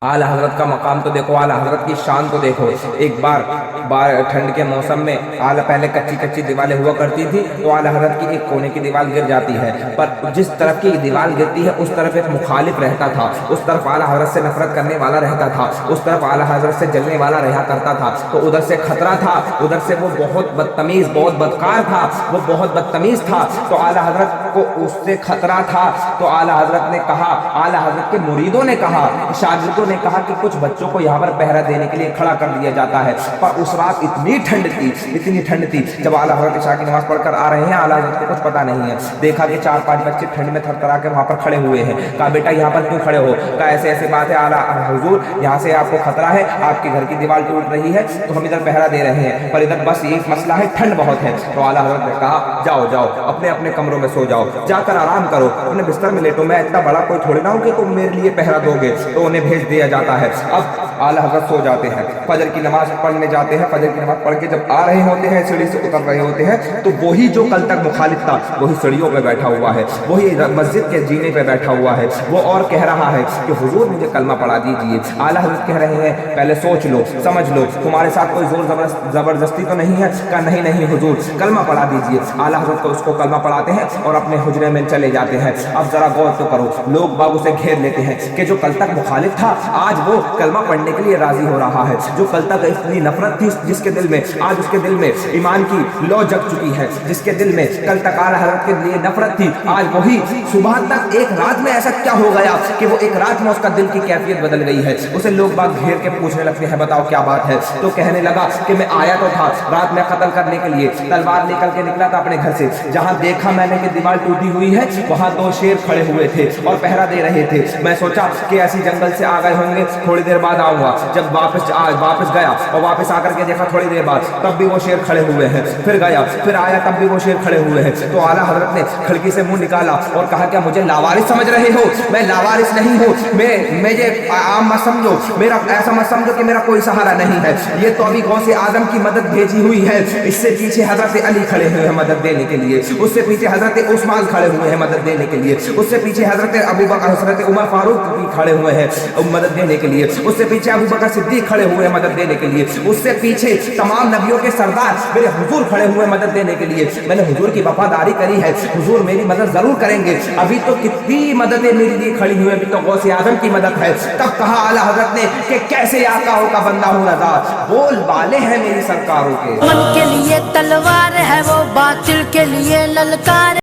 आला हजरत का मकाम तो देखो, आला हजरत की शान तो देखो। एक बार ठंड के मौसम में आला पहले कच्ची कच्ची दीवारें हुआ करती थी, तो आला हजरत की एक कोने की दीवार गिर जाती है, पर जिस तरफ की दीवार गिरती है उस तरफ एक मुखालिफ रहता था, उस तरफ आला हजरत से नफरत करने वाला रहता था, उस तरफ आला हजरत से जलने वाला रहा करता था। तो उधर से खतरा था, उधर से वो बहुत बदतमीज, बहुत बदकार था, वो बहुत बदतमीज था। तो आला हजरत को उससे खतरा था। तो आला हजरत ने कहा, आला हजरत के मुरीदों ने कहा, शागिर्दों ने कहा कि कुछ बच्चों को यहाँ पर पहरा देने के लिए खड़ा कर दिया जाता है। पर उस रात इतनी ठंड थी, इतनी ठंड थी, जब आला हजरत इशा की नमाज पढ़कर आ रहे हैं, आला हजरत को कुछ पता नहीं है। देखा कि 4-5 बच्चे ठंड में थरथरा के वहाँ पर खड़े हुए हैं। कहा, बेटा यहाँ पर क्यों खड़े हो? कहा, ऐसे ऐसे बात है आला हुजूर, यहाँ से आपको खतरा है, आपके घर की दीवार टूट रही है, तो हम इधर पहरा दे रहे हैं, पर इधर बस ये मसला है, ठंड बहुत है। तो आला हजरत ने कहा, जाओ जाओ अपने अपने कमरों में सो जाओ, जाकर आराम करो, अपने बिस्तर में लेटो, मैं इतना बड़ा कोई थोड़ी ना हूँ कि तुम मेरे लिए पहरा दोगे। तो उन्हें भेज दिया जाता है। अब आला हजरत सो जाते हैं, फजर की नमाज पढ़ने जाते हैं। फजर की नमाज पढ़ के जब आ रहे होते हैं, सीढ़ी से उतर रहे होते हैं, तो वही जो कल तक मुखालिफ था, वही सीढ़ियों पे बैठा हुआ है, वही मस्जिद के जीने पे बैठा हुआ है। वो और कह रहा है कि हुजूर मुझे कलमा पढ़ा दीजिए। आला हजरत कह रहे हैं, पहले सोच लो, समझ लो, तुम्हारे साथ कोई जोर जबरदस्ती तो नहीं है? कहा, नहीं नहीं हुजूर, कलमा पढ़ा दीजिए। आला हजरत को उसको कलमा पढ़ाते हैं और अपने हुजरे में चले जाते हैं। अब जरा गौर तो करो, लोग बाग उसे घेर लेते हैं कि जो कल तक मुखालिफ था, आज वो कलमा पढ़ने के लिए राजी हो रहा है। जो कल तक इतनी नफरत थी जिसके दिल में, आज उसके दिल में ईमान की लौ जग चुकी है। जिसके दिल में कल तक आला हजरत के लिए नफरत थी, आज वही सुबह तक एक रात में ऐसा क्या हो गया कि वो एक रात में उसका दिल की कैफियत बदल गई है। उसे लोग बाग घेर के पूछने लगते हैं, बताओ क्या बात है? तो कहने लगा कि मैं आया तो था रात में कत्ल करने के लिए, तलवार लेकर के निकला था अपने घर से, जहां देखा मैंने कि दीवार टूटी हुई है, वहां 2 शेर खड़े हुए थे और पहरा दे रहे थे। मैं सोचा कि ऐसी जंगल से आ गए होंगे, थोड़ी देर बाद आऊंगा। जब वापस गया और वापस आकर के देखा थोड़ी देर बाद, तब भी वो शेर खड़े हुए हैं। फिर गया, फिर आया, तब भी वो शेर खड़े हुए हैं। तो आला हजरत ने खिड़की से मुंह निकाला और कहा, क्या मुझे लावारिस समझ रहे हो? मैं लावारिस नहीं हूँ, मैं ये आम मत समझो, मेरा ऐसा मत समझो कि मेरा कोई सहारा नहीं है। ये तो अभी गौसे आजम की मदद भेजी हुई है, इससे पीछे हजरत अली खड़े हुए हैं मदद देने के लिए, उससे पीछे हजरत उस्मान खड़े हुए हैं मदद देने के लिए, उससे पीछे हजरत अबू बकर, हजरत उमर फारूक भी खड़े हुए हैं मदद देने के लिए, उससे पीछे अबू बकर सिद्दीक खड़े हुए हैं मदद देने के लिए, उससे पीछे तमाम नबियों के सरदार मेरे हुजूर खड़े हुए मदद देने के लिए। मैंने हुजूर की वफादारी करी है, हुजूर मेरी मदद जरूर करेंगे। अभी तो कितनी मददें मेरे लिए खड़ी हुई, अभी तो गौसे आजम की मदद है। तब कहा आला हजरत ने कि कैसे आकाओं का बंदा हूं रजा, बोल वाले हैं मेरी सरकारों के। मन के लिए तलवार है वो, बातिल के लिए ललकार।